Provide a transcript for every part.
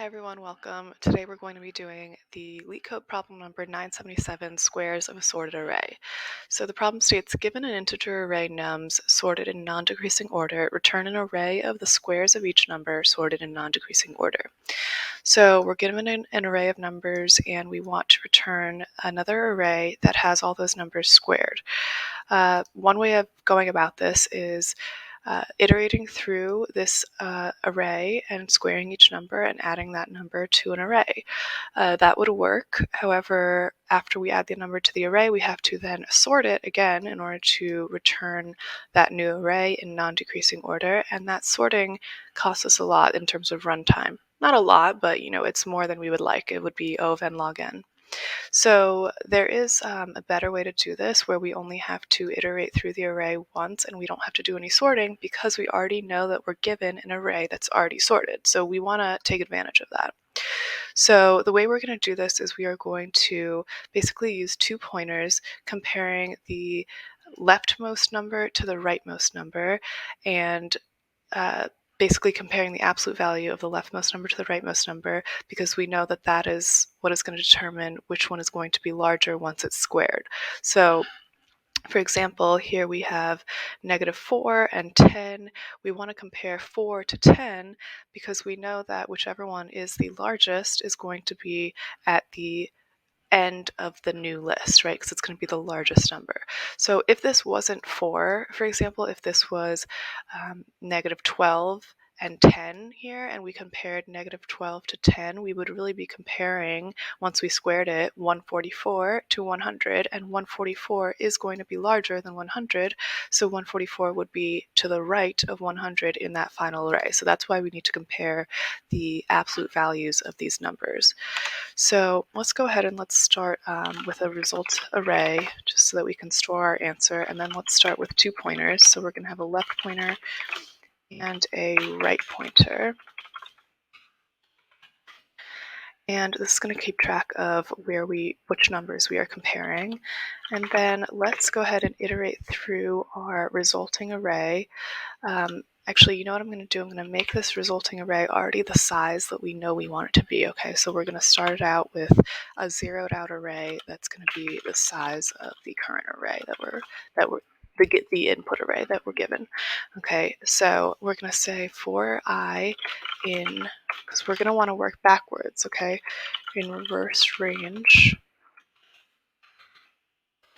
Hi everyone, welcome. Today we're going to be doing the Leetcode problem number 977, squares of a sorted array. So the problem states, given an integer array nums sorted in non-decreasing order, return an array of the squares of each number sorted in non-decreasing order. So we're given an array of numbers and we want to return another array that has all those numbers squared. One way of going about this is iterating through this array and squaring each number and adding that number to an array. That would work. However, after we add the number to the array, we have to then sort it again in order to return that new array in non-decreasing order, and that sorting costs us a lot in terms of runtime. Not a lot, but it's more than we would like. It would be O of n log n. So there is a better way to do this where we only have to iterate through the array once and we don't have to do any sorting because we already know that we're given an array that's already sorted. So we want to take advantage of that. So the way we're going to do this is we are going to basically use 2 pointers comparing the leftmost number to the rightmost number and basically comparing the absolute value of the leftmost number to the rightmost number, because we know that that is what is going to determine which one is going to be larger once it's squared. So for example, here we have -4 and 10. We want to compare 4 to 10 because we know that whichever one is the largest is going to be at the end of the new list, right? Because it's going to be the largest number. So if this wasn't 4, for example, if this was -12 and 10 here, and we compared -12 to 10, we would really be comparing, once we squared it, 144 to 100, and 144 is going to be larger than 100, so 144 would be to the right of 100 in that final array. So that's why we need to compare the absolute values of these numbers. So let's go ahead and let's start with a result array just so that we can store our answer, and then let's start with 2 pointers. So we're going to have a left pointer and a right pointer. And this is going to keep track of which numbers we are comparing. And then let's go ahead and iterate through our resulting array. Actually, you know what I'm going to do? I'm going to make this resulting array already the size that we know we want it to be. Okay, so we're going to start it out with a zeroed out array that's going to be the size of the current array the input array that we're given. Okay, so we're going to say for I in, because we're going to want to work backwards, okay, in reverse range.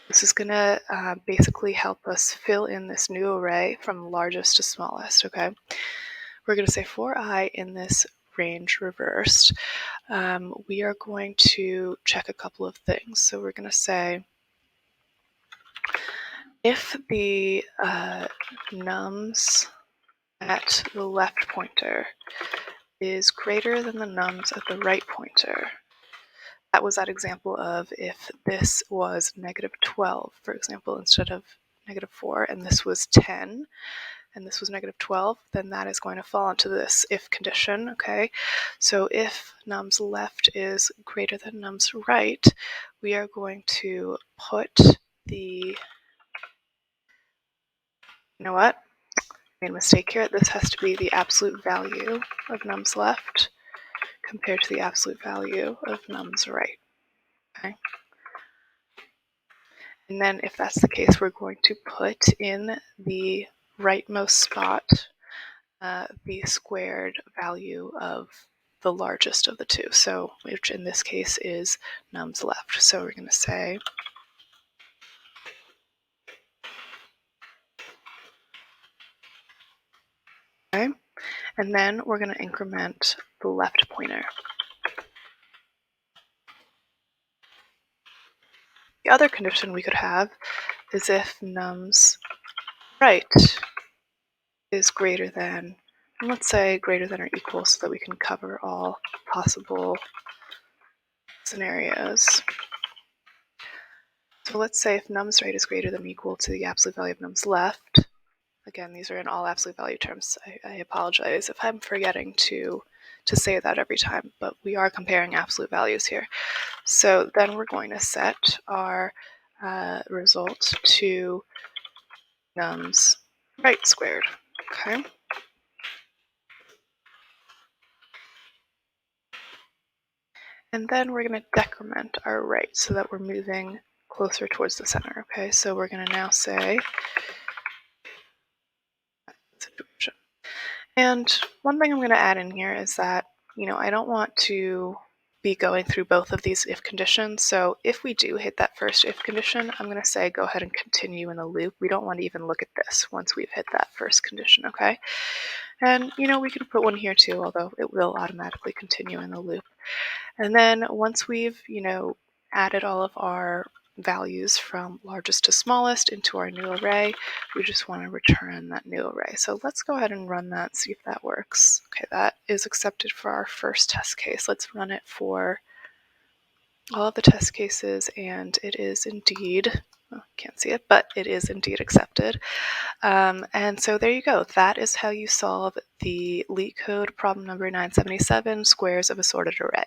This is going to basically help us fill in this new array from largest to smallest, okay? We're going to say for I in this range reversed. We are going to check a couple of things. So we're going to say if the nums at the left pointer is greater than the nums at the right pointer. That was that example of if this was -12, for example, instead of -4, and this was 10, and this was -12, then that is going to fall into this if condition, okay? So if nums left is greater than nums right, we are going to put the, you know what? Made a mistake here. This has to be the absolute value of nums left compared to the absolute value of nums right, okay? And then if that's the case, we're going to put in the rightmost spot the squared value of the largest of the two, so which in this case is nums left. So we're going to say okay, and then we're going to increment the left pointer. The other condition we could have is if nums right is greater than, and let's say greater than or equal so that we can cover all possible scenarios. So let's say if nums right is greater than or equal to the absolute value of nums left. Again, these are in all absolute value terms. I apologize if I'm forgetting to say that every time, but we are comparing absolute values here. So then we're going to set our result to nums right squared, okay? And then we're going to decrement our right so that we're moving closer towards the center. Okay, so we're going to now say situation. And one thing I'm going to add in here is that, I don't want to be going through both of these if conditions. So if we do hit that first if condition, I'm going to say go ahead and continue in the loop. We don't want to even look at this once we've hit that first condition, okay? And, we could put one here too, although it will automatically continue in the loop. And then once we've, added all of our values from largest to smallest into our new array, we just want to return that new array. So let's go ahead and run that, see if that works. Okay, that is accepted for our first test case. Let's run it for all of the test cases, and it is indeed, can't see it, but it is indeed accepted. And so there you go. That is how you solve the Leetcode problem number 977, squares of a sorted array.